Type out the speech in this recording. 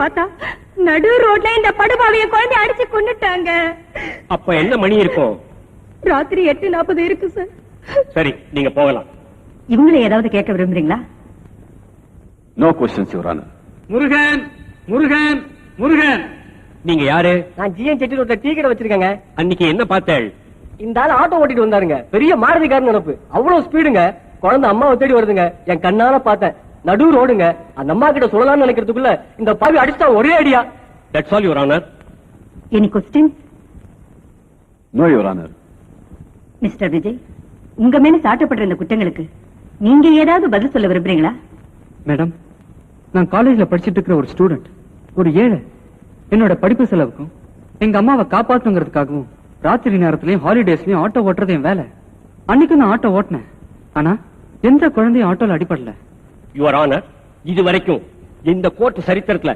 பார்த்தா நடு ரோட்ல இந்த படுபாவிய குழந்தை அடிச்சு கொண்டுட்டாங்க. அப்ப என்ன மணி இருக்கும்? ராத்திரி 8:40 இருக்கு சார். சரி, நீங்க போகலாம். இவங்களை ஏதாவது கேட்க விரும்புறீங்களா? No questions your honour. Murugan Murugan Murugan, நீங்க யாரு? நான் ஜிஎன் செட்டி ரோட்ல டீ கடை வச்சிருக்கேங்க. அன்னைக்கு என்ன பார்த்தேள்? இந்த ஆள் ஆட்டோ ஓட்டிட்டு வந்தாருங்க. பெரிய மாருதிக்காரன் நினைப்பு. அவ்வளவு ஸ்பீடுங்க. குழந்தை அம்மாவை தேடி வருதுங்க. என் கண்ணால பார்த்தேன். நடு ரோடுங்க. அந்த அம்மா கிட்ட சொல்லலாம்னு நினைக்கிறதுக்குள்ள இந்த பாவி அடிச்சா ஒரே அடியா. That's all your honour. Any question? No your honour. Mister Vijay, உங்க மேல சாட்டப்படுற இந்த குற்றங்களுக்கு நீங்க ஏதாவது பதில் சொல்ல விரும்புறீங்களா? மேடம், நான் காலேஜ்ல படிச்சிட்டு இருக்கிற ஒரு ஸ்டூடெண்ட், ஒரு ஏழை. என்னோட படிப்பு செலவுக்கும் எங்க அம்மாவை காப்பாத்துங்கிறதுக்காகவும் ராத்திரி நேரத்திலயும் ஹாலிடேஸ்லயும் ஆட்டோ ஓட்டுறது என் வேலை. அன்னைக்கு நான் ஆட்டோ ஓட்டினேன். ஆனா எந்த குழந்தையும் ஆட்டோல அடிபடல. யுவர் ஆனர், இது வரைக்கும் இந்த கோர்ட் சரித்திரத்துல